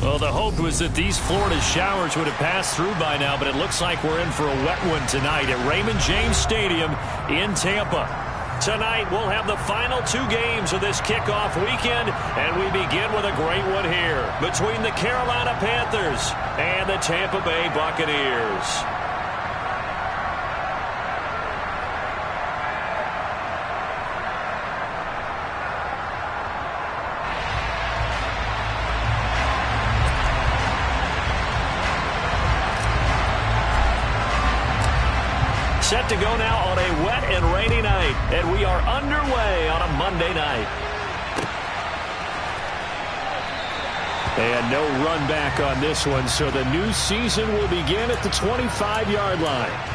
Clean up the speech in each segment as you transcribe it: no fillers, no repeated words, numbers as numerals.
Well, the hope was that these Florida showers would have passed through by now, but it looks like we're in for a wet one tonight at Raymond James Stadium in Tampa. Tonight, we'll have the final 2 games of this kickoff weekend, and we begin with a great one here between the Carolina Panthers and the Tampa Bay Buccaneers. Set to go now on a wet and rainy night, and we are underway on a Monday night. And no run back on this one, so the new season will begin at the 25-yard line.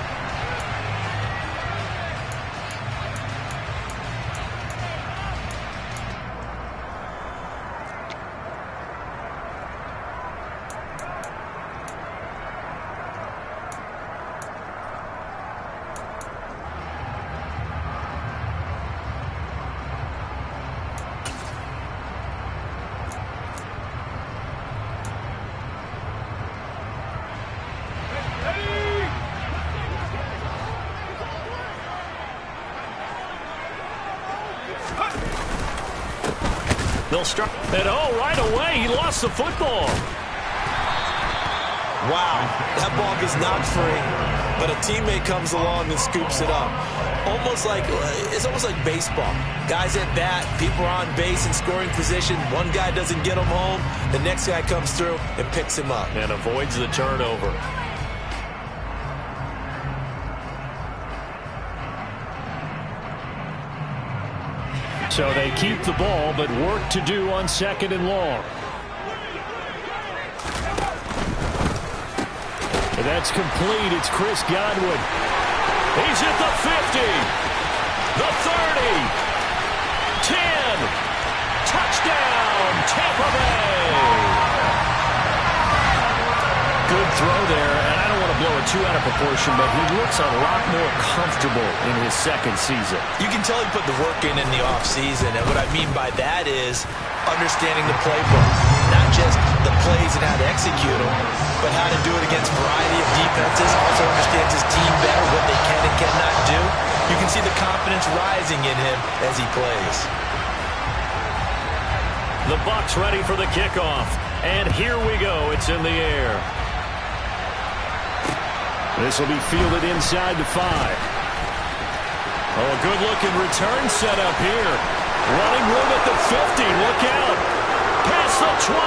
They'll start, and right away, he lost the football. Wow, that ball gets knocked free, but a teammate comes along and scoops it up. It's almost like baseball. Guys at bat, people are on base in scoring position. One guy doesn't get him home, the next guy comes through and picks him up. And avoids the turnover. So they keep the ball, but work to do on 2nd and long. And that's complete. It's Chris Godwin. He's at the 50, the 30, 10. Touchdown, Tampa Bay. Good throw there, and I don't want to blow it too out of proportion, but he looks a lot more comfortable in his 2nd season. You can tell he put the work in the offseason, and what I mean by that is understanding the playbook. Not just the plays and how to execute them, but how to do it against a variety of defenses. Also understands his team better, what they can and cannot do. You can see the confidence rising in him as he plays. The Bucs ready for the kickoff, and here we go. It's in the air. This will be fielded inside the 5. Oh, a good-looking return set up here. Running room at the 50. Look out. Past the 20.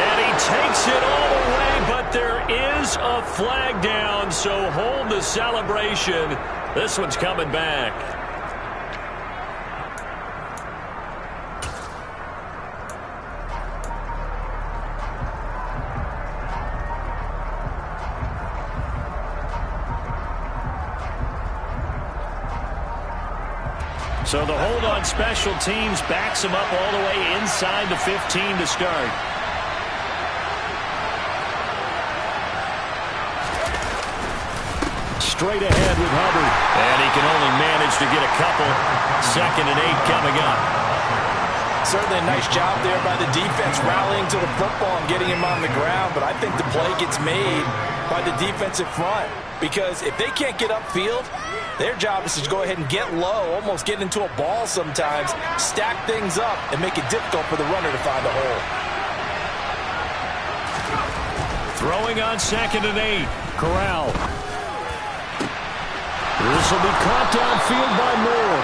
And he takes it all the way, but there is a flag down, so hold the celebration. This one's coming back. So the hold on special teams backs him up all the way inside the 15 to start. Straight ahead with Hubbard. And he can only manage to get a couple. 2nd and 8 coming up. Certainly a nice job there by the defense rallying to the football and getting him on the ground, but I think the play gets made by the defensive front, because if they can't get upfield, their job is to go ahead and get low, almost get into a ball sometimes, stack things up, and make it difficult for the runner to find a hole. Throwing on 2nd and 8. Corral. This will be caught downfield by Moore.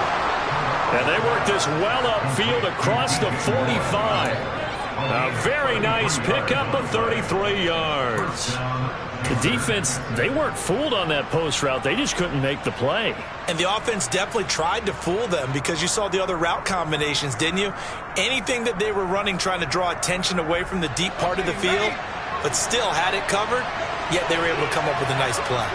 And they work this well upfield across the 45. A very nice pickup of 33 yards. The defense, they weren't fooled on that post route. They just couldn't make the play. And the offense definitely tried to fool them, because you saw the other route combinations, didn't you? Anything that they were running trying to draw attention away from the deep part of the field, but still had it covered, yet they were able to come up with a nice play.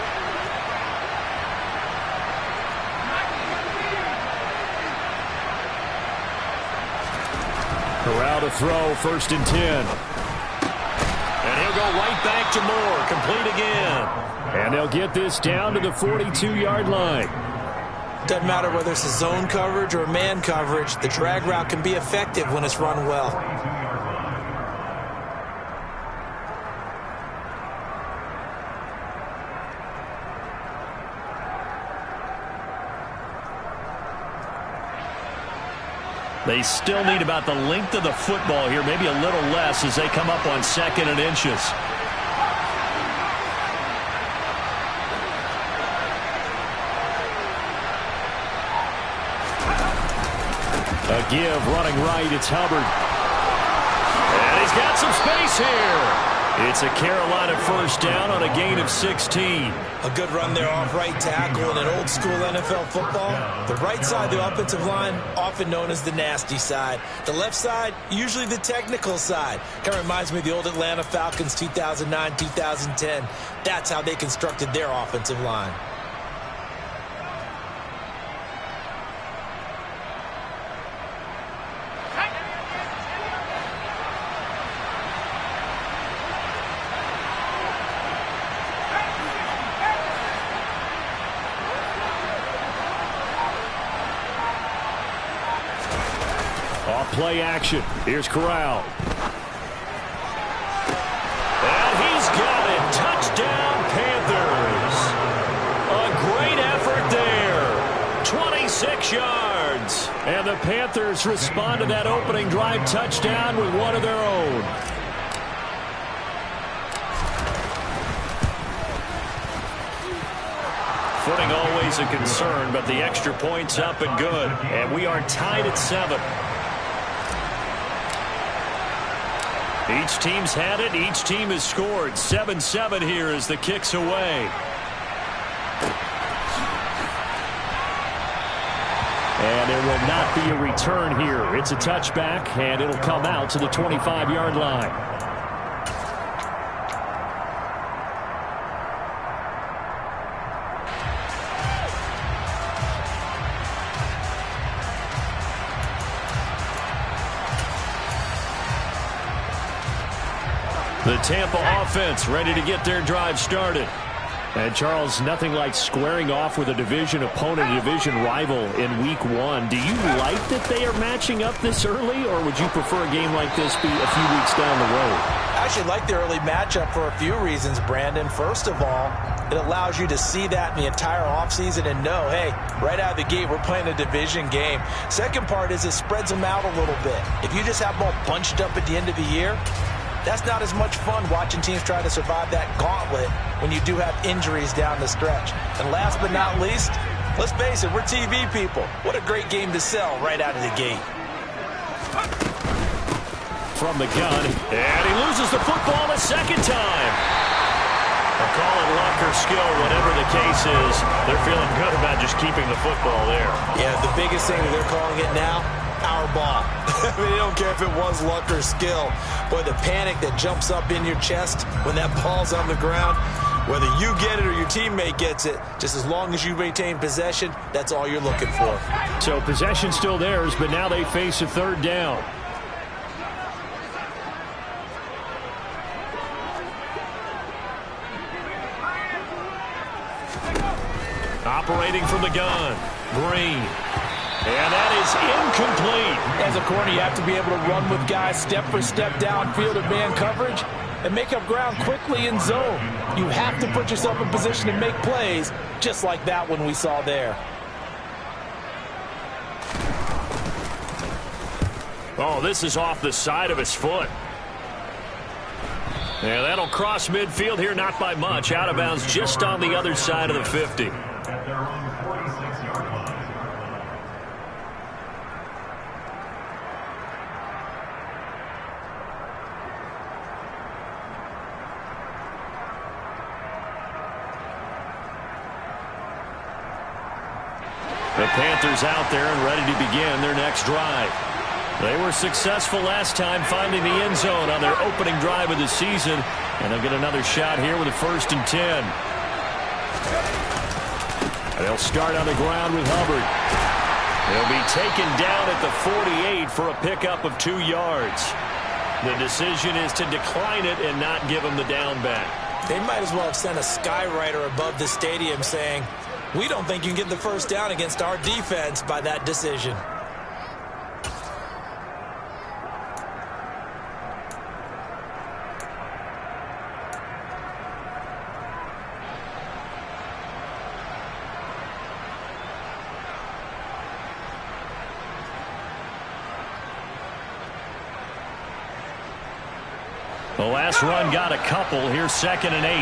Corral to throw, 1st and 10. And he'll go right back to Moore, complete again. And they'll get this down to the 42-yard line. Doesn't matter whether it's a zone coverage or a man coverage, the drag route can be effective when it's run well. They still need about the length of the football here, maybe a little less as they come up on 2nd and inches. A give, running right, it's Hubbard. And he's got some space here. It's a Carolina first down on a gain of 16. A good run there off right tackle in an old-school NFL football. The right side of the offensive line, often known as the nasty side. The left side, usually the technical side. Kind of reminds me of the old Atlanta Falcons 2009-2010. That's how they constructed their offensive line. Play action. Here's Corral. And he's got it. Touchdown, Panthers. A great effort there. 26 yards. And the Panthers respond to that opening drive touchdown with one of their own. Footing always a concern, but the extra point's up and good. And we are tied at 7. Each team's had it. Each team has scored. 7-7 here as the kick's away. And there will not be a return here. It's a touchback, and it'll come out to the 25-yard line. The Tampa offense ready to get their drive started. And, Charles, nothing like squaring off with a division opponent, a division rival in Week 1. Do you like that they are matching up this early, or would you prefer a game like this be a few weeks down the road? I actually like the early matchup for a few reasons, Brandon. First of all, it allows you to see that in the entire offseason and know, hey, right out of the gate, we're playing a division game. Second part is it spreads them out a little bit. If you just have them all bunched up at the end of the year, that's not as much fun watching teams try to survive that gauntlet when you do have injuries down the stretch. And last but not least, let's face it, we're TV people. What a great game to sell right out of the gate. From the gun, and he loses the football a second time. They'll call it luck or skill, whatever the case is. They're feeling good about just keeping the football there. Yeah, the biggest thing that they're calling it now, our ball. I mean, they don't care if it was luck or skill. Boy, the panic that jumps up in your chest when that ball's on the ground, whether you get it or your teammate gets it, just as long as you maintain possession, that's all you're looking for. So possession still theirs, but now they face a third down. Operating from the gun, Green. And that is incomplete. As a corner, you have to be able to run with guys step for step downfield in man coverage and make up ground quickly in zone. You have to put yourself in position to make plays, just like that one we saw there. Oh, this is off the side of his foot. Yeah, that'll cross midfield here, not by much. Out of bounds just on the other side of the 50. The Panthers out there and ready to begin their next drive. They were successful last time finding the end zone on their opening drive of the season, and they'll get another shot here with a 1st and 10. They'll start on the ground with Hubbard. They'll be taken down at the 48 for a pickup of 2 yards. The decision is to decline it and not give him the down back. They might as well have sent a skywriter above the stadium saying, we don't think you can get the first down against our defense by that decision. The last run got a couple. Here's 2nd and 8.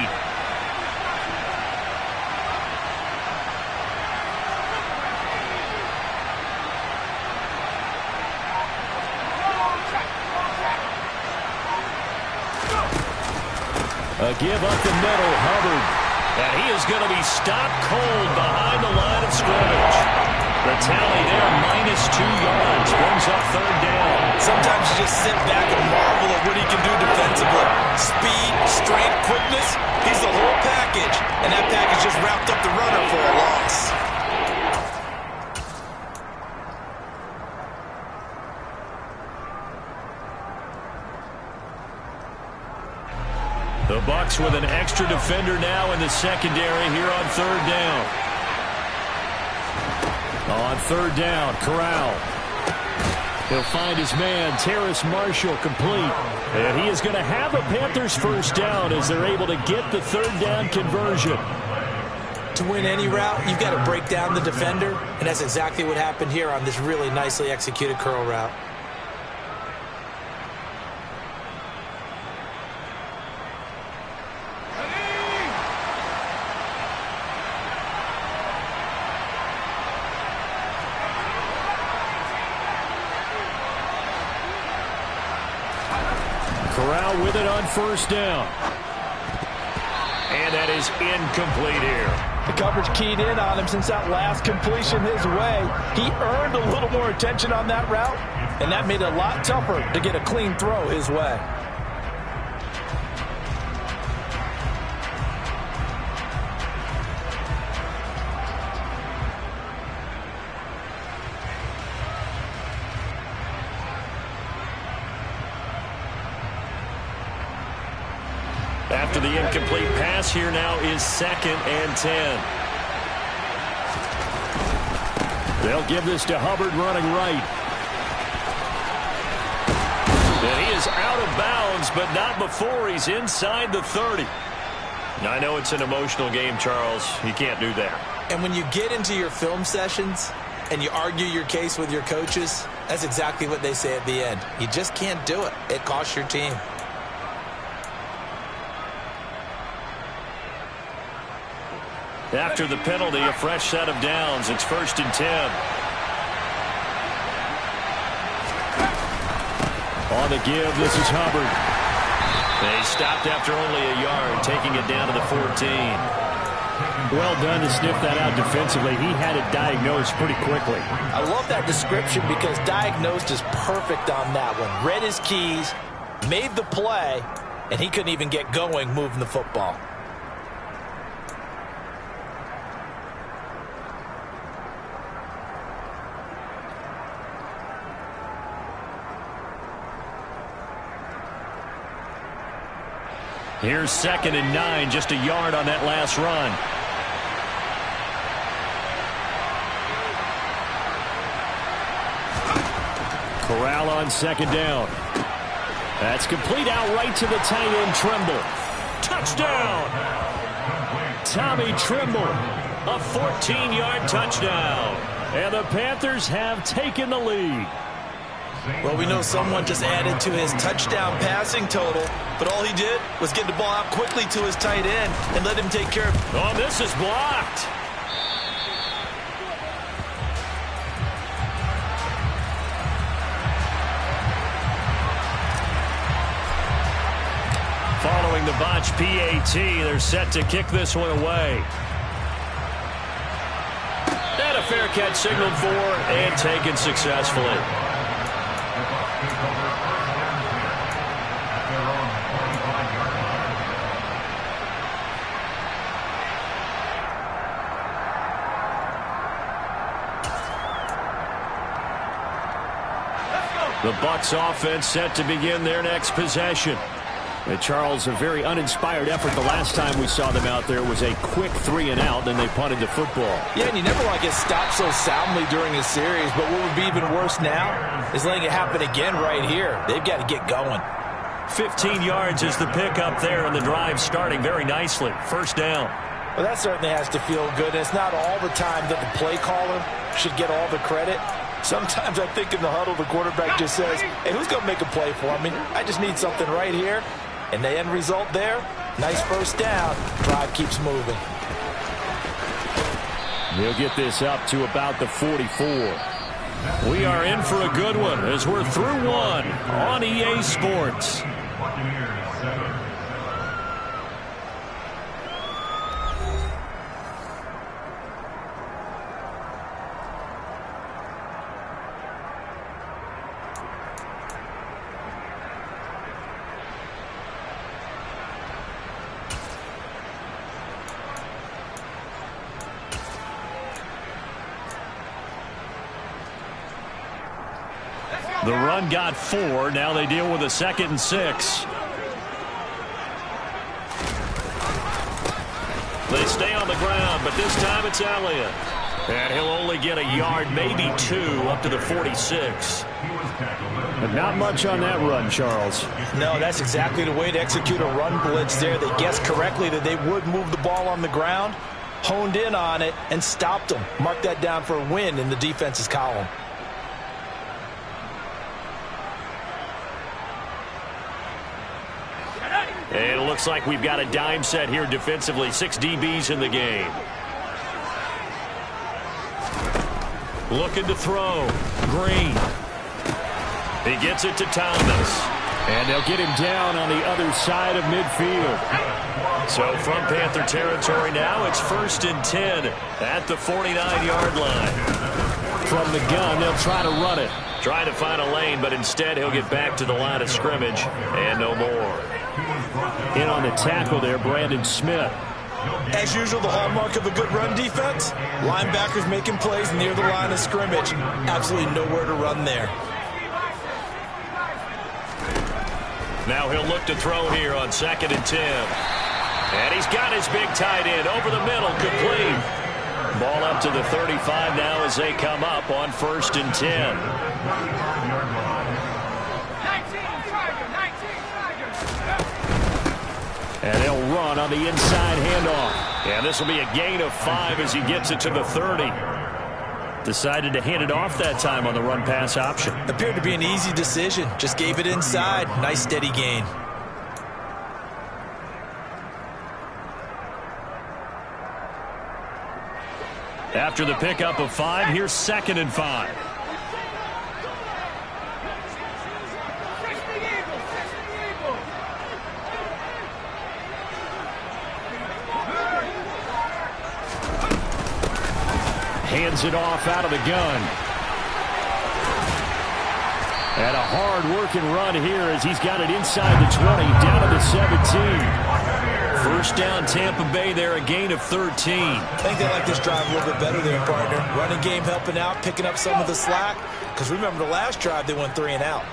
A give up the middle, Hubbard. And he is going to be stopped cold behind the line of scrimmage. The tally there, -2 yards, brings up 3rd down. Sometimes you just sit back and marvel at what he can do defensively. Speed, strength, quickness, he's the whole package. And that package just wrapped up the runner for a loss. The Bucs with an extra defender now in the secondary here on 3rd down. On 3rd down, Corral. He'll find his man, Terrace Marshall, complete. And he is going to have a Panthers 1st down as they're able to get the 3rd down conversion. To win any route, you've got to break down the defender, and that's exactly what happened here on this really nicely executed curl route. Corral with it on 1st down. And that is incomplete here. The coverage keyed in on him since that last completion his way. He earned a little more attention on that route, and that made it a lot tougher to get a clean throw his way. After the incomplete pass, here now is 2nd and 10. They'll give this to Hubbard running right. And he is out of bounds, but not before he's inside the 30. Now, I know it's an emotional game, Charles. You can't do that. And when you get into your film sessions and you argue your case with your coaches, that's exactly what they say at the end. You just can't do it. It costs your team. After the penalty, a fresh set of downs. It's 1st and 10. On the give, this is Hubbard. They stopped after only a yard, taking it down to the 14. Well done to sniff that out defensively. He had it diagnosed pretty quickly. I love that description because diagnosed is perfect on that one. Read his keys, made the play, and he couldn't even get going moving the football. Here's 2nd and 9, just a yard on that last run. Corral on 2nd down. That's complete out right to the tight end, Trimble. Touchdown! Tommy Trimble, a 14-yard touchdown. And the Panthers have taken the lead. Well, we know someone just added to his touchdown passing total, but all he did was get the ball out quickly to his tight end and let him take care of it. Oh, this is blocked. Following the botch PAT, they're set to kick this one away. And a fair catch signaled for and taken successfully. The Bucs offense set to begin their next possession. And Charles, a very uninspired effort the last time we saw them out there was a quick 3 and out, then they punted the football. Yeah, and you never want to get stopped so soundly during a series, but what would be even worse now is letting it happen again right here. They've got to get going. 15 yards is the pickup there, and the drive starting very nicely. 1st down. Well, that certainly has to feel good. It's not all the time that the play caller should get all the credit. Sometimes I think in the huddle, the quarterback just says, hey, who's going to make a play for me? I just need something right here. And the end result there, nice first down. Drive keeps moving. He'll get this up to about the 44. We are in for a good one as we're through one on EA Sports. The run got 4. Now they deal with a 2nd and 6. They stay on the ground, but this time it's Elliott. And he'll only get a yard, maybe 2, up to the 46. But not much on that run, Charles. No, that's exactly the way to execute a run blitz there. They guessed correctly that they would move the ball on the ground, honed in on it, and stopped them. Mark that down for a win in the defense's column. And it looks like we've got a dime set here defensively. 6 DBs in the game. Looking to throw. Green. He gets it to Thomas. And they'll get him down on the other side of midfield. So from Panther territory now, it's 1st and 10 at the 49-yard line. From the gun, they'll try to run it. Trying to find a lane, but instead he'll get back to the line of scrimmage and no more. In on the tackle there, Brandon Smith. As usual, the hallmark of a good run defense, linebackers making plays near the line of scrimmage. Absolutely nowhere to run there. Now he'll look to throw here on 2nd and 10. And he's got his big tight end over the middle, complete. Ball up to the 35 now as they come up on 1st and 10. And they'll run on the inside handoff. And this will be a gain of 5 as he gets it to the 30. Decided to hand it off that time on the run-pass option. Appeared to be an easy decision. Just gave it inside. Nice steady gain. After the pickup of 5, here's 2nd and 5. Hands it off out of the gun. And a hard-working run here as he's got it inside the 20, down to the 17. First down, Tampa Bay there, a gain of 13. I think they like this drive a little bit better there, partner. Running game helping out, picking up some of the slack. Because remember the last drive, they went 3 and out.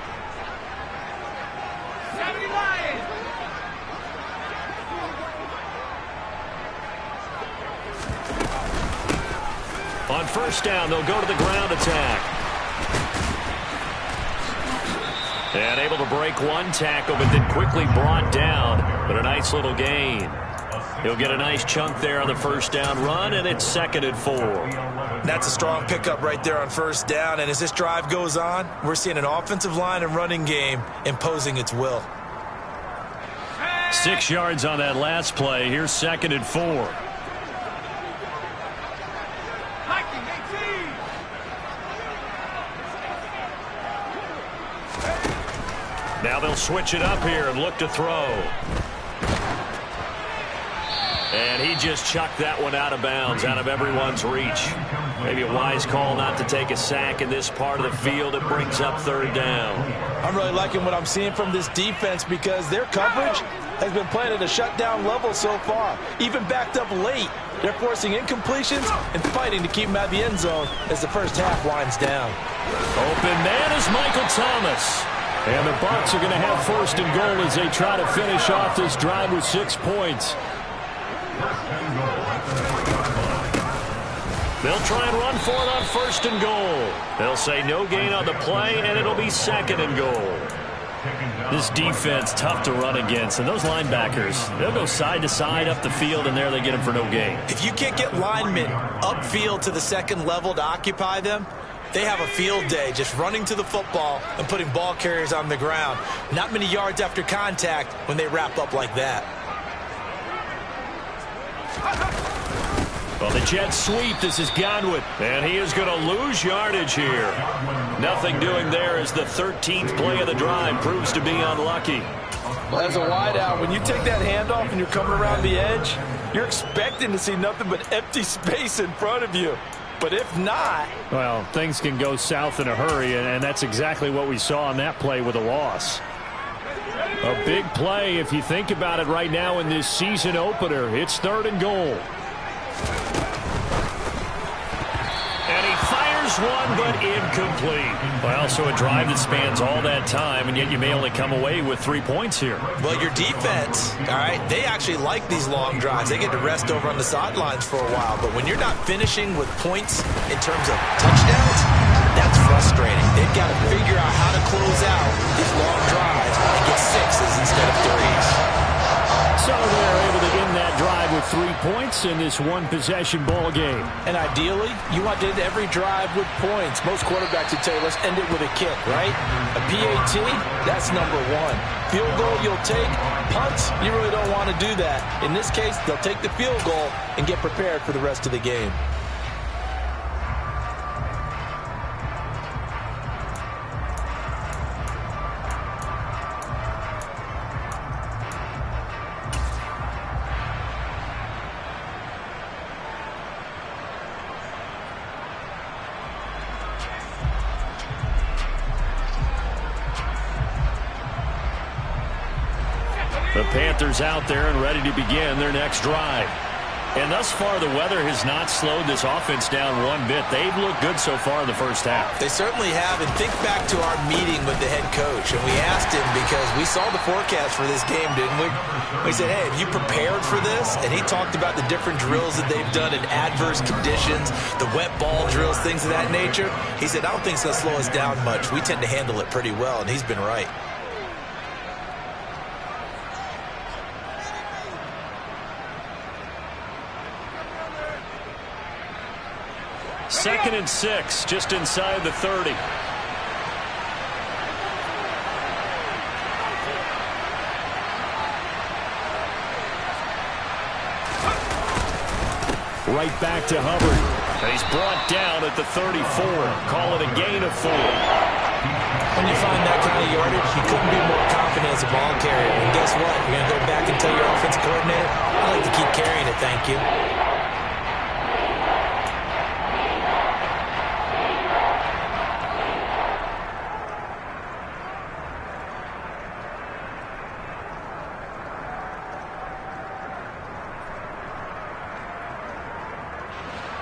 On first down, they'll go to the ground attack. And able to break one tackle, but then quickly brought down. But a nice little gain. He'll get a nice chunk there on the first down run, and it's 2nd and 4. That's a strong pickup right there on first down. And as this drive goes on, we're seeing an offensive line and running game imposing its will. 6 yards on that last play. Here's 2nd and 4. Now they'll switch it up here and look to throw. And he just chucked that one out of bounds, out of everyone's reach. Maybe a wise call not to take a sack in this part of the field. It brings up 3rd down. I'm really liking what I'm seeing from this defense because their coverage has been playing at a shutdown level so far. Even backed up late, they're forcing incompletions and fighting to keep them out of the end zone as the first half winds down. Open man is Michael Thomas. And the Bucs are going to have 1st and goal as they try to finish off this drive with 6 points. They'll try and run for it on 1st and goal. They'll say no gain on the play, and it'll be 2nd and goal. This defense, tough to run against. And those linebackers, they'll go side to side up the field, and there they get them for no gain. If you can't get linemen upfield to the second level to occupy them, They have a field day just running to the football and putting ball carriers on the ground. Not many yards after contact when they wrap up like that. Well, the Jets sweep. This is Godwin, and he is going to lose yardage here. Nothing doing there as the 13th play of the drive proves to be unlucky. Well, as a wideout, when you take that handoff and you're coming around the edge, you're expecting to see nothing but empty space in front of you. But if not... Well, things can go south in a hurry, and that's exactly what we saw on that play with a loss. A big play if you think about it right now in this season opener. It's 3rd and goal. And he fires one, but incomplete. Well, so a drive that spans all that time, and yet you may only come away with 3 points here. Well, your defense, all right, they actually like these long drives. They get to rest over on the sidelines for a while. But when you're not finishing with points in terms of touchdowns, that's frustrating. They've got to figure out how to close out these long drives and get 6s instead of 3s. So they're able to end that drive with 3 points in this one-possession ball game. And ideally, you want to end every drive with points. Most quarterbacks would tell you, let's end it with a kick, right? A PAT, that's number 1. Field goal, you'll take. Punts, you really don't want to do that. In this case, they'll take the field goal and get prepared for the rest of the game. The Panthers out there and ready to begin their next drive. And thus far, the weather has not slowed this offense down one bit. They've looked good so far in the first half. They certainly have. And think back to our meeting with the head coach. And we asked him because we saw the forecast for this game, didn't we? We said, hey, have you prepared for this? And he talked about the different drills that they've done in adverse conditions, the wet ball drills, things of that nature. He said, I don't think it's going to slow us down much. We tend to handle it pretty well, and he's been right. Second and 6, just inside the 30. Right back to Hubbard. And he's brought down at the 34. Call it a gain of 4. When you find that kind of yardage, you couldn't be more confident as a ball carrier. And guess what? You're going to go back and tell your offensive coordinator, I'd like to keep carrying it, thank you.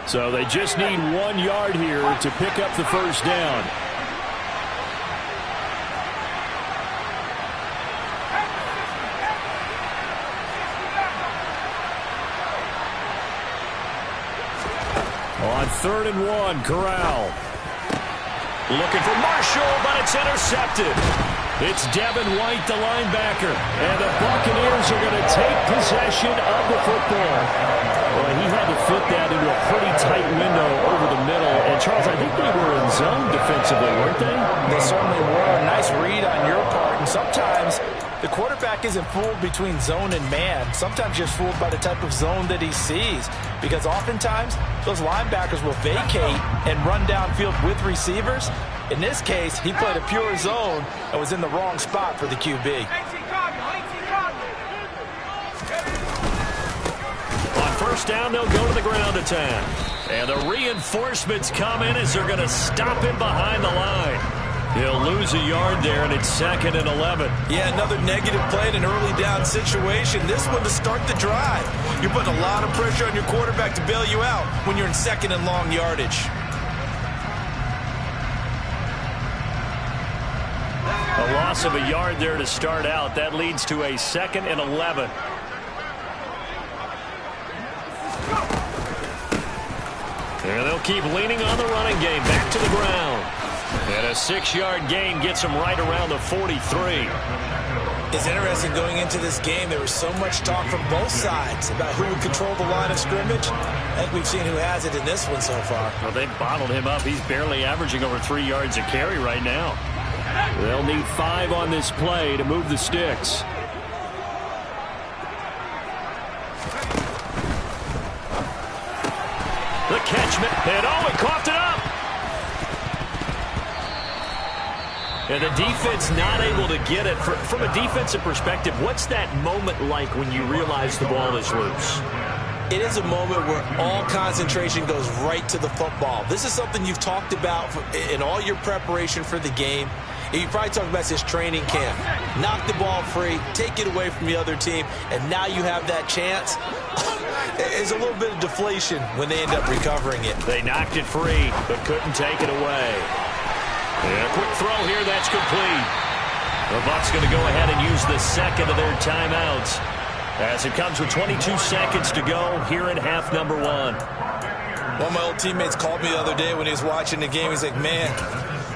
So they just need 1 yard here to pick up the first down. On 3rd and 1, Corral. Looking for Marshall, but it's intercepted. It's Devin White, the linebacker. And the Buccaneers are going to take possession of the football. Well, he had to fit that into a pretty tight window over the middle. And, Charles, I think they were in zone defensively, weren't they? They certainly were. A nice read on your part. And sometimes the quarterback isn't fooled between zone and man. Sometimes you're fooled by the type of zone that he sees. Because oftentimes, those linebackers will vacate and run downfield with receivers. In this case, he played a pure zone and was in the wrong spot for the QB. On first down, they'll go to the ground attack. And the reinforcements come in as they're going to stop him behind the line. He'll lose a yard there, and it's 2nd and 11. Yeah, another negative play in an early down situation. This one to start the drive. You're putting a lot of pressure on your quarterback to bail you out when you're in 2nd and long yardage. A loss of a yard there to start out. That leads to a 2nd and 11. And they'll keep leaning on the running game. Back to the ground. And a 6-yard gain gets him right around the 43. It's interesting going into this game. There was so much talk from both sides about who would control the line of scrimmage. I think we've seen who has it in this one so far. Well, they've bottled him up. He's barely averaging over 3 yards a carry right now. They'll need 5 on this play to move the sticks. The catch, and oh, he coughed it up. And the defense not able to get it. From a defensive perspective, what's that moment like when you realize the ball is loose? It is a moment where all concentration goes right to the football. This is something you've talked about in all your preparation for the game. You probably talked about this training camp. Knock the ball free, take it away from the other team, and now you have that chance. It's a little bit of deflation when they end up recovering it. They knocked it free, but couldn't take it away. And a quick throw here, that's complete. The Bucs going to go ahead and use the second of their timeouts as it comes with 22 seconds to go here in half number 1. One of my old teammates called me the other day when he was watching the game. He's like, man,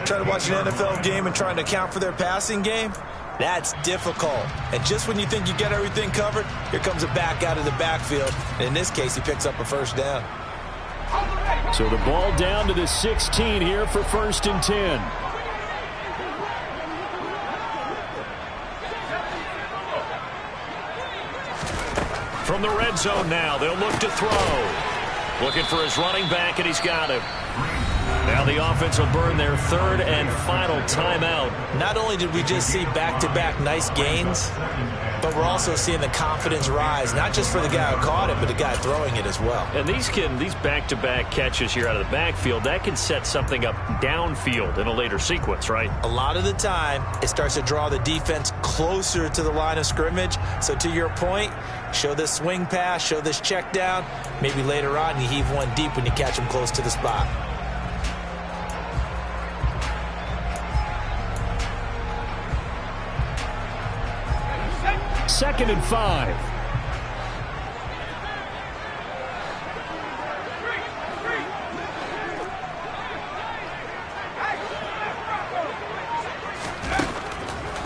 trying to watch an NFL game and trying to account for their passing game, that's difficult. And just when you think you get everything covered, here comes a back out of the backfield. And in this case, he picks up a first down. So the ball down to the 16 here for 1st and 10. From the red zone now, they'll look to throw. Looking for his running back, and he's got him. Now the offense will burn their 3rd and final timeout. Not only did we just see back-to-back nice gains, but we're also seeing the confidence rise, not just for the guy who caught it, but the guy throwing it as well. And these back-to-back catches here out of the backfield, that can set something up downfield in a later sequence, right? A lot of the time, it starts to draw the defense closer to the line of scrimmage. So to your point, show this swing pass, show this check down. Maybe later on you heave one deep when you catch them close to the spot. Second and 5.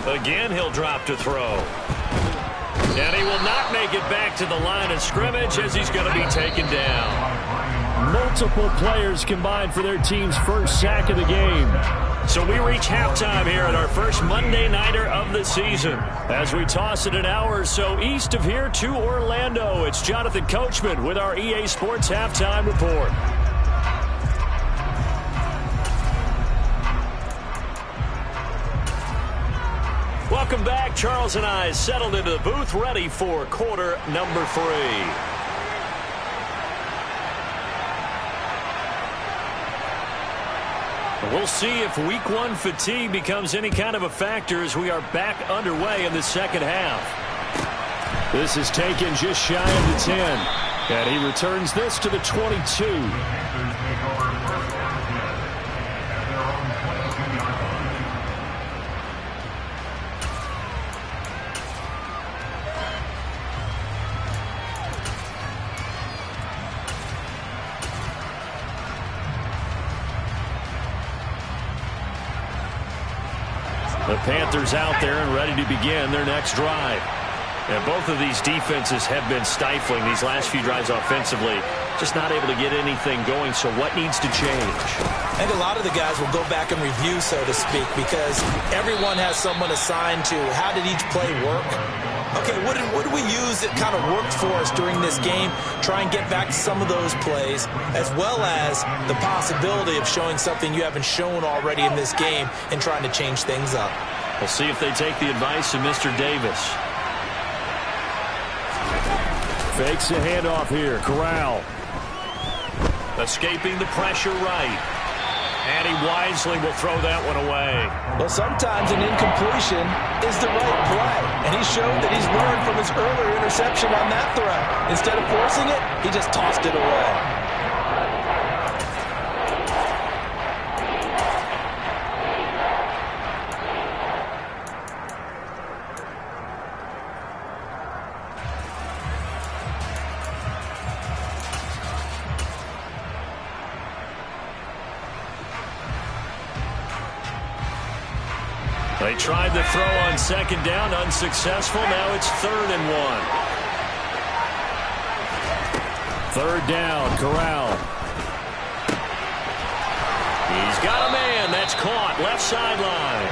Again, he'll drop to throw. And he will not make it back to the line of scrimmage as he's going to be taken down. Multiple players combined for their team's first sack of the game. So we reach halftime here at our first Monday Nighter of the season. As we toss it an hour or so east of here to Orlando, it's Jonathan Coachman with our EA Sports Halftime Report. Welcome back. Charles and I settled into the booth, ready for quarter number 3. We'll see if week 1 fatigue becomes any kind of a factor as we are back underway in the second half. This is taken just shy of the 10. And he returns this to the 22. The Panthers out there and ready to begin their next drive. And both of these defenses have been stifling these last few drives offensively. Just not able to get anything going, so what needs to change? I think a lot of the guys will go back and review, so to speak, because everyone has someone assigned to how did each play work. Okay, what did we use that kind of worked for us during this game? Try and get back to some of those plays, as well as the possibility of showing something you haven't shown already in this game and trying to change things up. We'll see if they take the advice of Mr. Davis. Fakes a handoff here. Corral. Escaping the pressure right. And he wisely will throw that one away. Well, sometimes an incompletion is the right play. And he showed that he's learned from his earlier interception on that throw. Instead of forcing it, he just tossed it away. They tried the throw on second down, unsuccessful. Now it's 3rd and 1. 3rd down, Corral. He's got a man. That's caught. Left sideline.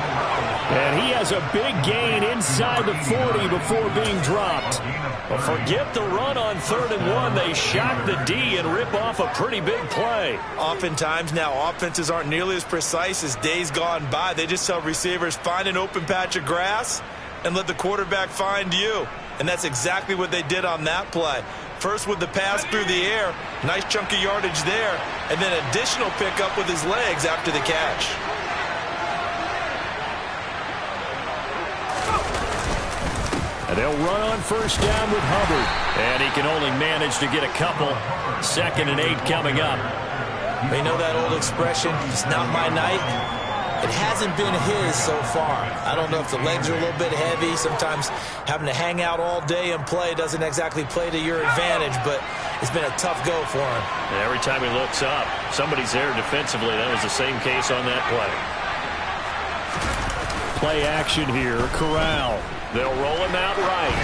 And he has a big gain inside the 40 before being dropped. But forget the run on 3rd and 1. They shock the D and rip off a pretty big play. Oftentimes now, offenses aren't nearly as precise as days gone by. They just tell receivers, find an open patch of grass and let the quarterback find you. And that's exactly what they did on that play. First with the pass through the air, nice chunk of yardage there, and then additional pickup with his legs after the catch. And they'll run on 1st down with Hubbard. And he can only manage to get a couple. 2nd and 8 coming up. You know that old expression, it's not my night? It hasn't been his so far. I don't know if the legs are a little bit heavy. Sometimes having to hang out all day and play doesn't exactly play to your advantage, but it's been a tough go for him. And every time he looks up, somebody's there defensively. That was the same case on that play. Play action here, Corral. They'll roll him out right.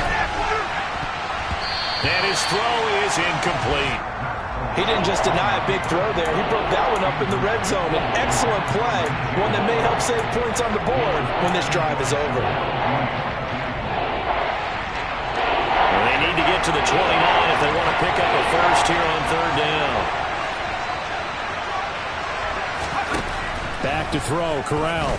And his throw is incomplete. He didn't just deny a big throw there. He broke that one up in the red zone. An excellent play, one that may help save points on the board when this drive is over. Well, they need to get to the 29 if they want to pick up a first here on 3rd down. Back to throw, Corral.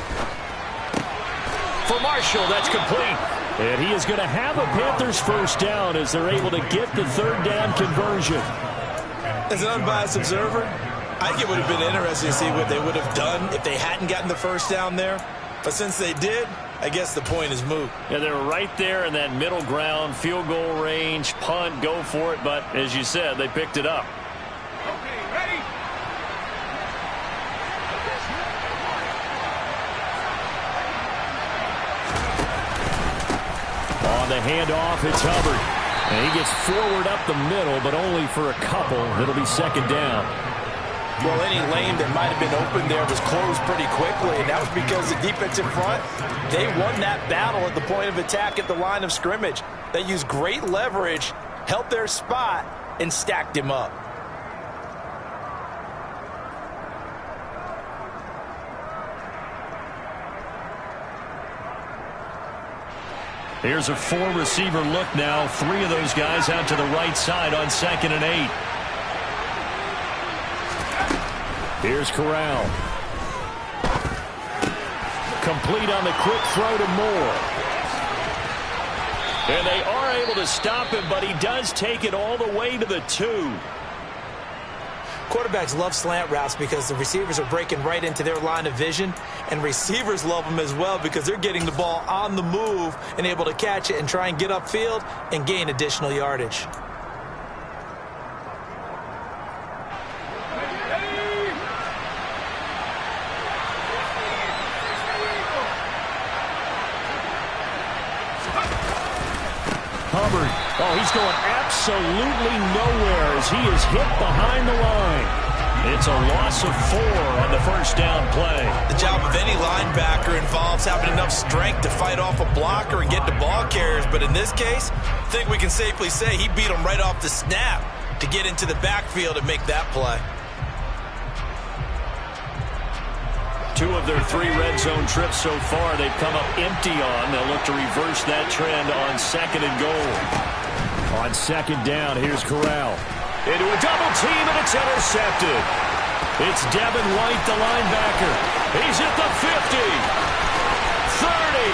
For Marshall, that's complete. And he is going to have a Panthers first down as they're able to get the 3rd down conversion. As an unbiased observer, I think it would have been interesting to see what they would have done if they hadn't gotten the first down there. But since they did, I guess the point is moot. Yeah, they were right there in that middle ground, field goal range, punt, go for it. But as you said, they picked it up. Okay, ready? On the handoff, it's Hubbard. And he gets forward up the middle, but only for a couple. It'll be 2nd down. Well, any lane that might have been open there was closed pretty quickly, and that was because the defense in front, they won that battle at the point of attack at the line of scrimmage. They used great leverage, held their spot, and stacked him up. Here's a 4-receiver look now. 3 of those guys out to the right side on 2nd and 8. Here's Corral. Complete on the quick throw to Moore. And they are able to stop him, but he does take it all the way to the 2. Quarterbacks love slant routes because the receivers are breaking right into their line of vision, and receivers love them as well because they're getting the ball on the move and able to catch it and try and get upfield and gain additional yardage. Hubbard. Oh, he's going absolutely nowhere as he is hit behind the line. It's a loss of 4 on the first down play. The job of any linebacker involves having enough strength to fight off a blocker and get to ball carriers. But in this case, I think we can safely say he beat him right off the snap to get into the backfield and make that play. 2 of their 3 red zone trips so far they've come up empty on. They'll look to reverse that trend on 2nd and goal. On 2nd down, here's Corral. Into a double team, and it's intercepted. It's Devin White, the linebacker. He's at the 50, 30,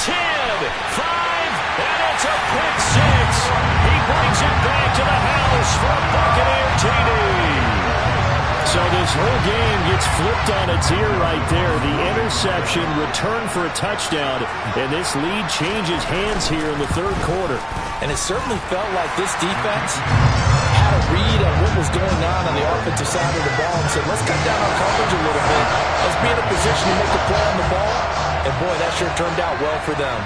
10, 5, and it's a pick 6. He brings it back to the house for a Buccaneer TD. So this whole game gets flipped on its ear right there. The interception, return for a touchdown, and this lead changes hands here in the 3rd quarter. And it certainly felt like this defense had a read on what was going on the offensive side of the ball and said, let's cut down on coverage a little bit. Let's be in a position to make a play on the ball. And, boy, that sure turned out well for them.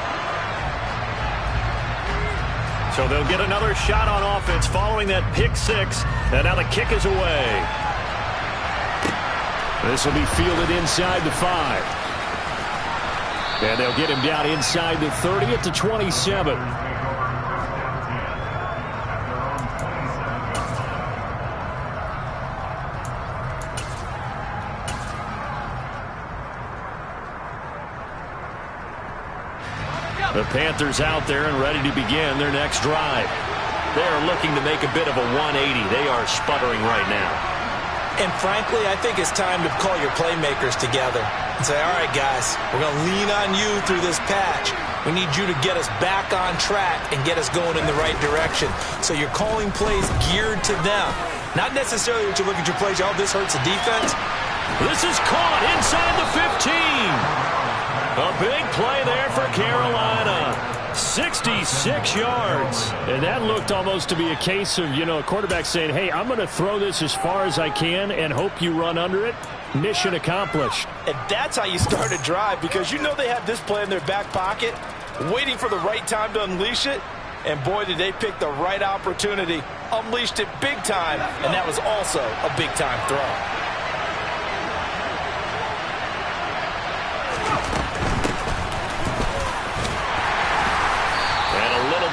So they'll get another shot on offense following that pick 6, and now the kick is away. This will be fielded inside the 5. And they'll get him down inside the 30 at the 27. The Panthers out there and ready to begin their next drive. They are looking to make a bit of a 180. They are sputtering right now. And frankly, I think it's time to call your playmakers together and say, all right, guys, we're going to lean on you through this patch. We need you to get us back on track and get us going in the right direction. So you're calling plays geared to them. Not necessarily that you look at your plays, oh, this hurts the defense. This is caught inside the 15. A big play there for Carolina. 66 yards. And that looked almost to be a case of, a quarterback saying, hey, I'm going to throw this as far as I can and hope you run under it. Mission accomplished. And that's how you start a drive, because they have this play in their back pocket, waiting for the right time to unleash it. And boy, did they pick the right opportunity. Unleashed it big time, and that was also a big-time throw.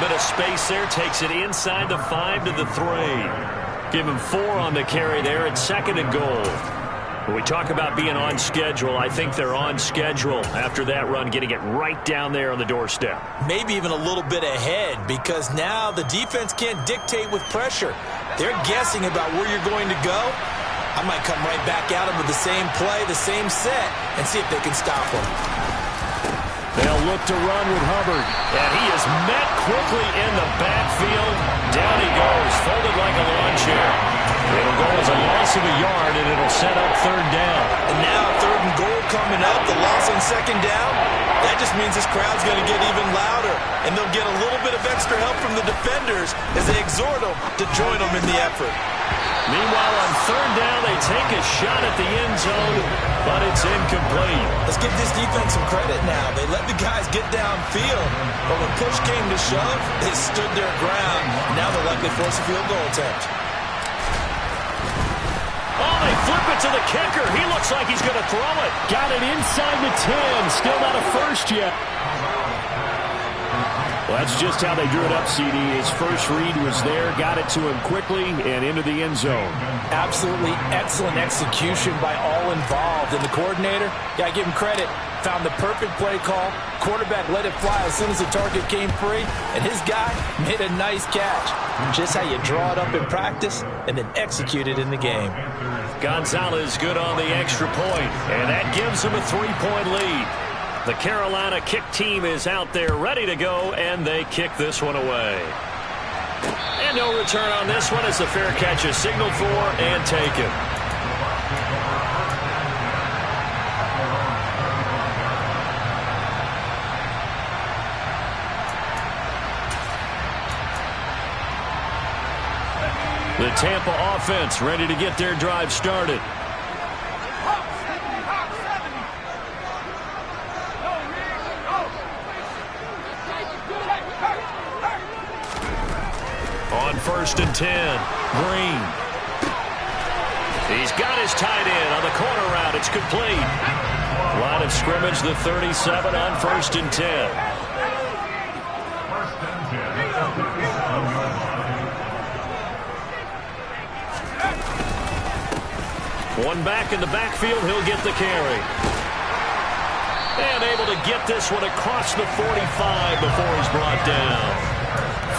Bit of space there, takes it inside the 5 to the 3. Give him 4 on the carry there at 2nd and goal. When we talk about being on schedule, I think they're on schedule after that run, getting it right down there on the doorstep. Maybe even a little bit ahead, because now the defense can't dictate with pressure. They're guessing about where you're going to go. I might come right back at them with the same play, the same set, and see if they can stop them. They'll look to run with Hubbard. And he is met quickly in the backfield. Down he goes, folded like a lawn chair. It'll go as a loss of a yard, and it'll set up 3rd down. And now 3rd and goal coming up, the loss on 2nd down. That just means this crowd's going to get even louder. And they'll get a little bit of extra help from the defenders as they exhort them to join them in the effort. Meanwhile, on 3rd down, they take a shot at the end zone, but it's incomplete. Let's give this defense some credit now. They let the guys get downfield, but when push came to shove, they stood their ground. Now they'll likely force a field goal attempt. Oh, they flip it to the kicker. He looks like he's going to throw it. Got it inside the 10. Still not a first yet. Well, that's just how they drew it up, CD. His first read was there, got it to him quickly, and into the end zone. Absolutely excellent execution by all involved. And the coordinator, got to give him credit, found the perfect play call. Quarterback let it fly as soon as the target came free, and his guy made a nice catch. Just how you draw it up in practice and then execute it in the game. Gonzalez good on the extra point, and that gives him a 3-point lead. The Carolina kick team is out there ready to go, and they kick this one away. And no return on this one as the fair catch is signaled for and taken. The Tampa offense ready to get their drive started. On 1st and 10, Green. He's got his tight end on the corner route. It's complete. Line of scrimmage, the 37 on 1st and 10. One back in the backfield, he'll get the carry. And able to get this one across the 45 before he's brought down.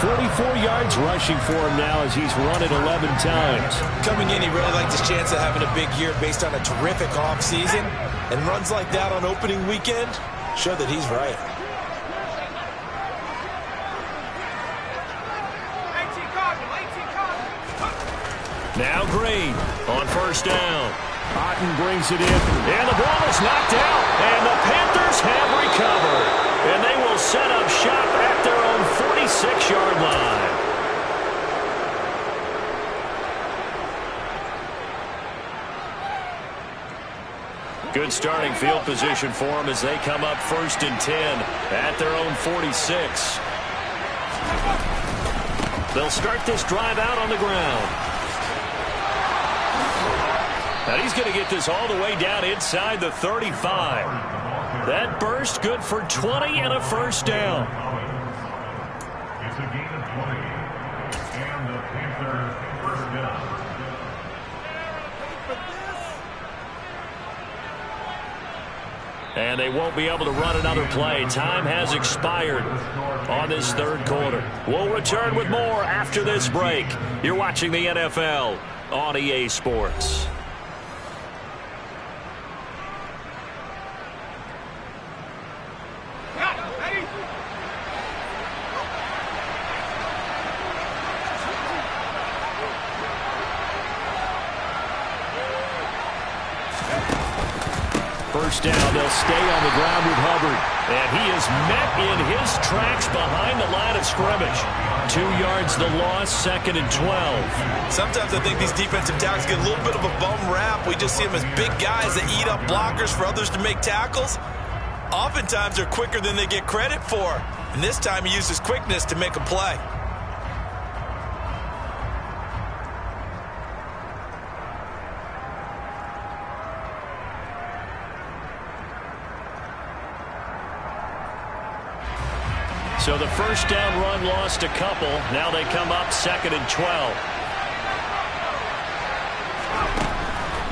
44 yards rushing for him now as he's run it 11 times. Coming in, he really liked his chance of having a big year based on a terrific offseason. And runs like that on opening weekend show that he's right. Now Green on 1st down. Otten brings it in, and the ball is knocked out, and the Panthers have recovered. And they will set up shop at their own 46-yard line. Good starting field position for them as they come up 1st and 10 at their own 46. They'll start this drive out on the ground. Now he's going to get this all the way down inside the 35. That burst good for 20 and a first down. It's a gain of 20. And the Panthers first down. And they won't be able to run another play. Time has expired on this third quarter. We'll return with more after this break. You're watching the NFL on EA Sports. First down, they'll stay on the ground with Hubbard. And he is met in his tracks behind the line of scrimmage. 2 yards the loss, 2nd and 12. Sometimes I think these defensive tackles get a little bit of a bum rap. We just see them as big guys that eat up blockers for others to make tackles. Oftentimes they're quicker than they get credit for. And this time he uses quickness to make a play. So the first down run lost a couple. Now they come up 2nd and 12.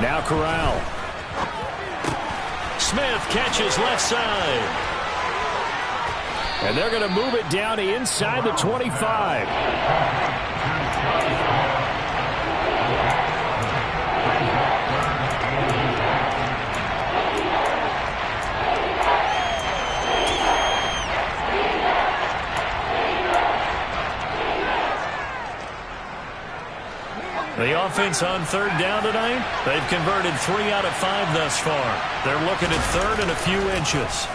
Now Corral. Smith catches left side. And they're going to move it down inside the 25. The offense on third down tonight, they've converted 3 out of 5 thus far. They're looking at third and a few inches.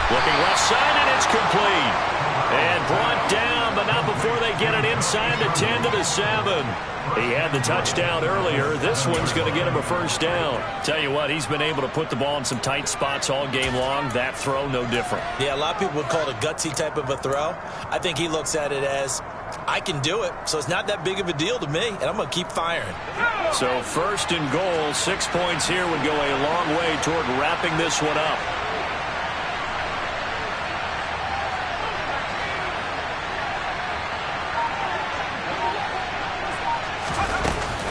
Looking left side, and it's complete. And brought down, but not before they get it inside the 10 to the 7. He had the touchdown earlier. This one's going to get him a first down. Tell you what, he's been able to put the ball in some tight spots all game long. That throw, no different. Yeah, a lot of people would call it a gutsy type of a throw. I think he looks at it as, I can do it, so it's not that big of a deal to me, and I'm going to keep firing. So 1st and goal, 6 points here would go a long way toward wrapping this one up.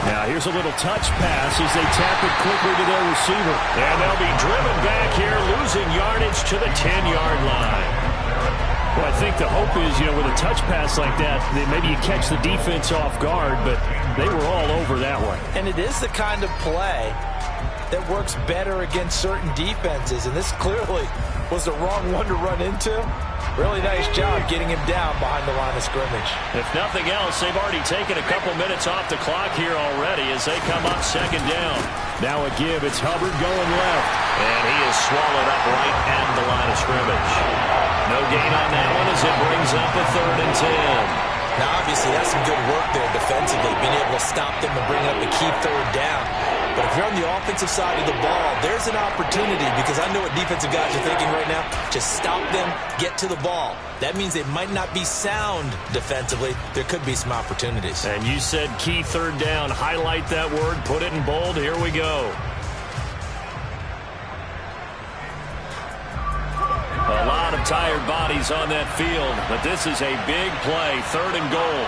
Now here's a little touch pass as they tap it quickly to their receiver. And they'll be driven back here, losing yardage to the 10-yard line. Well, I think the hope is, with a touch pass like that, maybe you catch the defense off guard, but they were all over that one. And it is the kind of play that works better against certain defenses, and this clearly was the wrong one to run into. Really nice job getting him down behind the line of scrimmage. If nothing else, they've already taken a couple minutes off the clock here already as they come up 2nd down. Now a give. It's Hubbard going left. And he is swallowed up right at the line of scrimmage. No gain on that one as it brings up a 3rd and 10. Now, obviously, that's some good work there defensively, being able to stop them and bring up a key 3rd down. But if you're on the offensive side of the ball, there's an opportunity, because I know what defensive guys are thinking right now. Just stop them, get to the ball. That means they might not be sound defensively. There could be some opportunities. And you said key 3rd down. Highlight that word. Put it in bold. Here we go. A lot of tired bodies on that field, but this is a big play. 3rd and goal.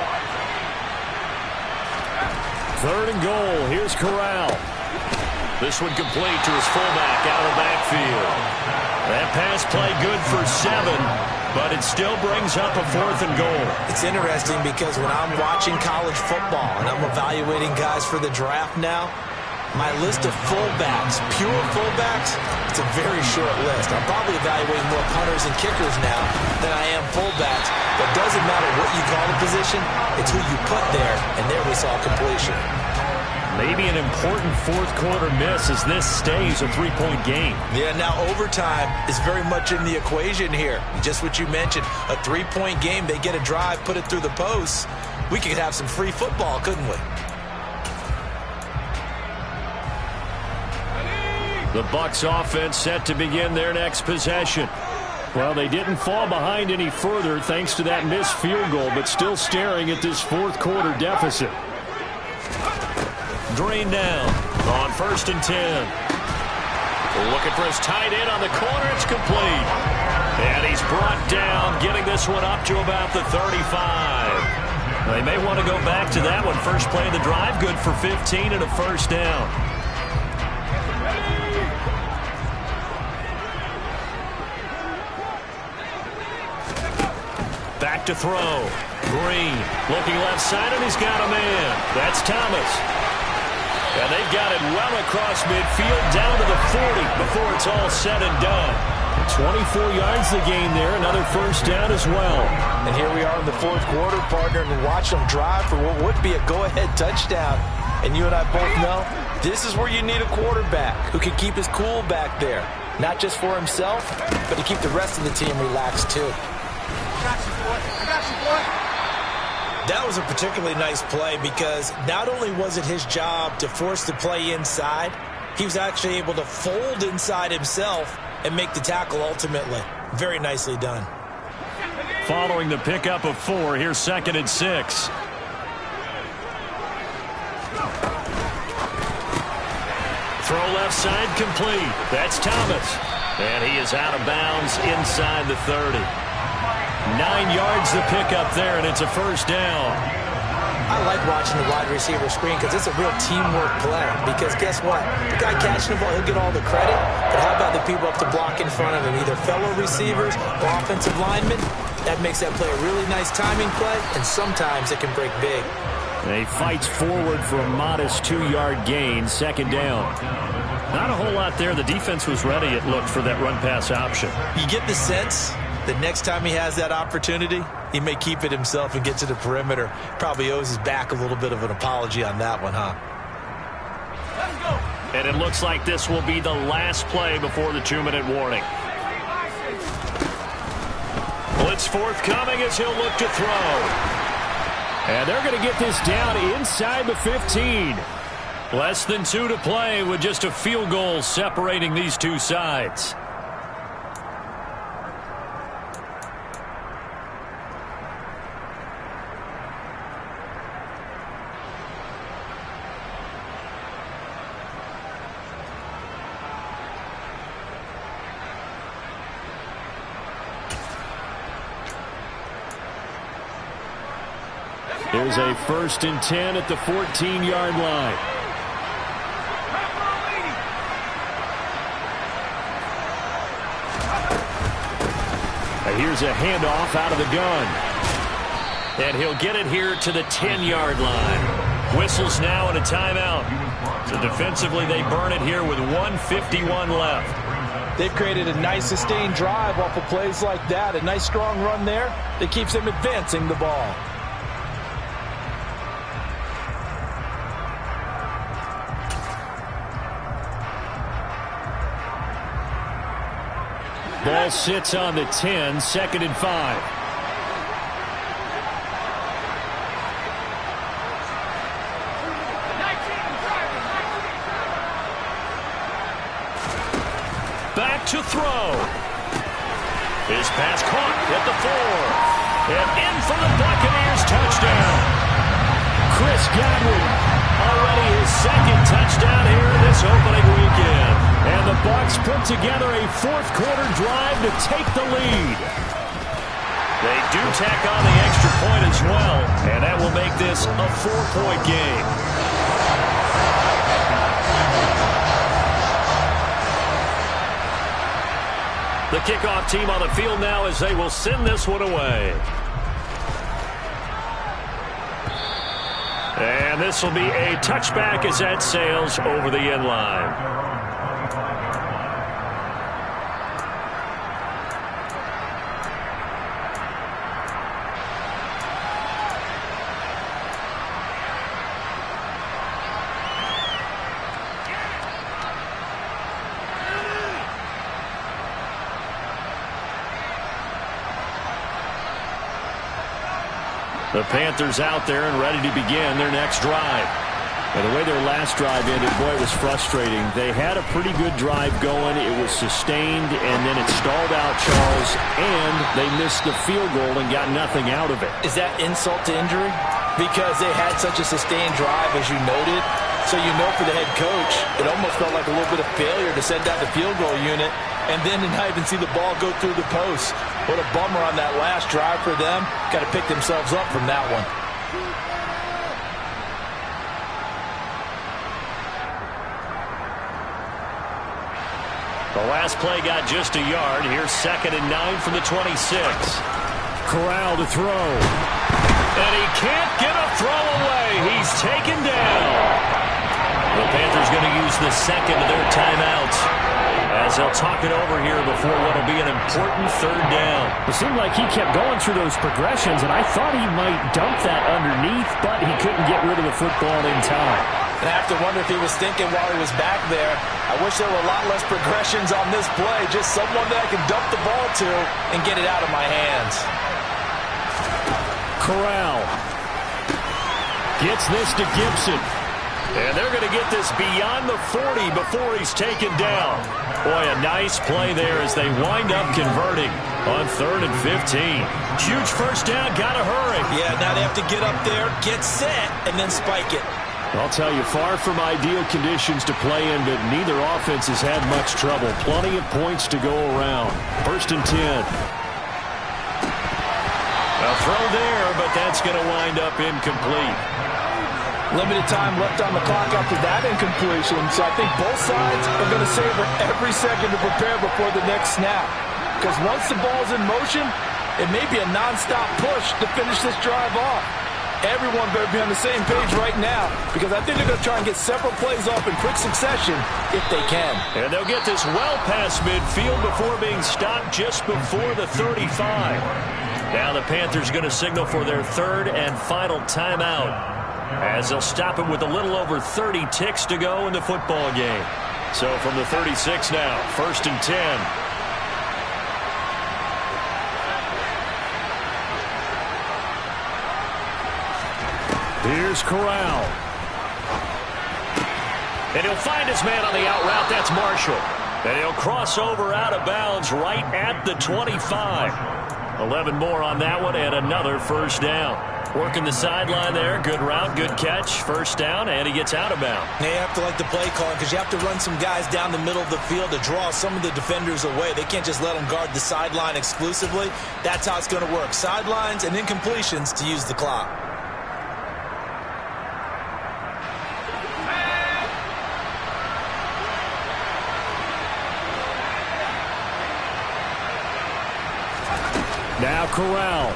3rd and goal. Here's Corral. This one complete to his fullback out of the backfield. That pass play good for 7, but it still brings up a 4th and goal. It's interesting because when I'm watching college football and I'm evaluating guys for the draft now, my list of fullbacks, pure fullbacks, it's a very short list. I'm probably evaluating more punters and kickers now than I am fullbacks. But it doesn't matter what you call the position, it's who you put there, and there we saw completion. Maybe an important 4th quarter miss as this stays a 3-point game. Yeah, now overtime is very much in the equation here. Just what you mentioned, a 3-point game, they get a drive, put it through the posts. We could have some free football, couldn't we? The Bucs offense set to begin their next possession. Well, they didn't fall behind any further thanks to that missed field goal, but still staring at this 4th quarter deficit. Drained down. The On 1st and 10. Looking for his tight end on the corner. It's complete. And he's brought down, getting this one up to about the 35. They may want to go back to that one. First play of the drive, good for 15 and a first down. Back to throw. Green looking left side, and he's got a man. That's Thomas. And they've got it well across midfield, down to the 40 before it's all said and done. 24 yards the gain there, another first down as well. And here we are in the fourth quarter, partner, and watch them drive for what would be a go-ahead touchdown. And you and I both know this is where you need a quarterback who can keep his cool back there. Not just for himself, but to keep the rest of the team relaxed too. I got you, boy. I got you, boy. That was a particularly nice play because not only was it his job to force the play inside, he was actually able to fold inside himself and make the tackle ultimately. Very nicely done. Following the pickup of 4, here's 2nd and 6. Throw left side complete. That's Thomas. And he is out of bounds inside the 30. 9 yards the pickup there, and it's a first down. I like watching the wide receiver screen because it's a real teamwork play. Because guess what? The guy catching the ball, he'll get all the credit. But how about the people up the block in front of him? Either fellow receivers or offensive linemen. That makes that play a really nice timing play, and sometimes it can break big. And he fights forward for a modest 2-yard gain, 2nd down. Not a whole lot there. The defense was ready, it looked, for that run-pass option. You get the sense the next time he has that opportunity, he may keep it himself and get to the perimeter. Probably owes his back a little bit of an apology on that one, huh? Let's go. And it looks like this will be the last play before the 2-minute warning. Blitz forthcoming as he'll look to throw. And they're going to get this down inside the 15. Less than 2 to play with just a field goal separating these two sides. Here's a 1st and 10 at the 14-yard line. Here's a handoff out of the gun. And he'll get it here to the 10-yard line. Whistles now and a timeout. So defensively they burn it here with 1:51 left. They've created a nice sustained drive off of plays like that. A nice strong run there that keeps them advancing the ball. Ball sits on the 10, 2nd and 5. Back to throw. His pass caught at the 4. And in for the Buccaneers touchdown. Chris Godwin, already his 2nd touchdown here this opening weekend. And the Bucs put together a 4th quarter drive to take the lead. They do tack on the extra point as well, and that will make this a 4-point game. The kickoff team on the field now as they will send this one away. And this will be a touchback as that sails over the end line. The Panthers out there and ready to begin their next drive. And the way their last drive ended, boy, it was frustrating. They had a pretty good drive going. It was sustained, and then it stalled out, Charles, and they missed the field goal and got nothing out of it. Is that insult to injury? Because they had such a sustained drive, as you noted, So you know for the head coach, it almost felt like a little bit of failure to send out the field goal unit and then to not even see the ball go through the post. What a bummer on that last drive for them. Got to pick themselves up from that one. The last play got just a yard. Here's 2nd and 9 from the 26. Corral to throw. And he can't get a throw away. He's taken down. The Panthers going to use the second of their timeouts as they'll talk it over here before what will be an important 3rd down. It seemed like he kept going through those progressions, and I thought he might dump that underneath, but he couldn't get rid of the football in time. And I have to wonder if he was thinking while he was back there, I wish there were a lot less progressions on this play, just someone that I can dump the ball to and get it out of my hands. Corral gets this to Gibson. And they're going to get this beyond the 40 before he's taken down. Boy, a nice play there as they wind up converting on 3rd and 15. Huge first down, got to hurry. Yeah, now they have to get up there, get set, and then spike it. I'll tell you, far from ideal conditions to play in, but neither offense has had much trouble. Plenty of points to go around. 1st and 10. A throw there, but that's going to wind up incomplete. Limited time left on the clock after that incompletion, so I think both sides are going to savor every second to prepare before the next snap. Because once the ball's in motion, it may be a nonstop push to finish this drive off. Everyone better be on the same page right now, because I think they're going to try and get several plays off in quick succession if they can. And they'll get this well past midfield before being stopped just before the 35. Now the Panthers going to signal for their 3rd and final timeout, as they'll stop it with a little over 30 ticks to go in the football game. So from the 36 now, 1st and 10. Here's Corral. And he'll find his man on the out route. That's Marshall. And he'll cross over out of bounds right at the 25. 11 more on that one and another first down. Working the sideline there. Good route, good catch. First down, and he gets out of bounds. They have to like the play calling because you have to run some guys down the middle of the field to draw some of the defenders away. They can't just let them guard the sideline exclusively. That's how it's going to work. Sidelines and incompletions to use the clock. Now Corral.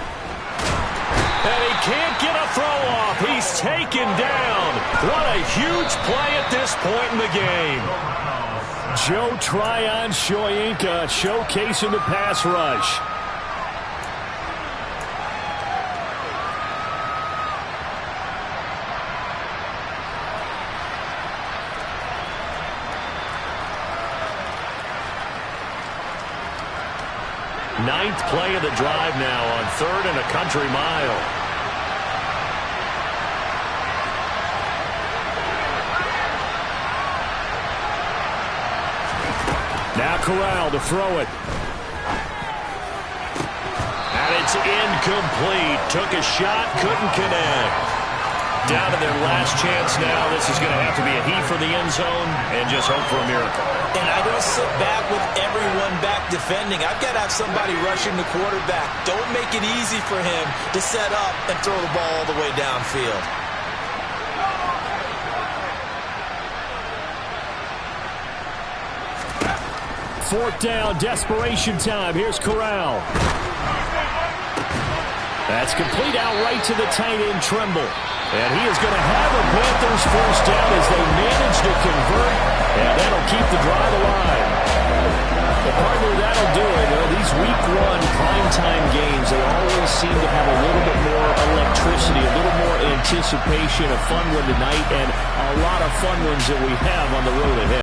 And he can't get a throw off. He's taken down. What a huge play at this point in the game. Joe Tryon-Shoyinka showcasing the pass rush. Ninth play of the drive now on 3rd and a country mile. Now Corral to throw it. And it's incomplete. Took a shot, couldn't connect. Down to their last chance now. This is going to have to be a heave for the end zone and just hope for a miracle. And I don't sit back with everyone back defending. I've got to have somebody rushing the quarterback. Don't make it easy for him to set up and throw the ball all the way downfield. Fourth down, desperation time. Here's Corral. That's complete out right to the tight end, Trimble. And he is going to have a Panthers first down as they manage to convert, and that'll keep the drive alive. But partner, that'll do it. These week 1 primetime games, they always seem to have a little bit more electricity, a little more anticipation, a fun one tonight, and a lot of fun ones that we have on the road ahead.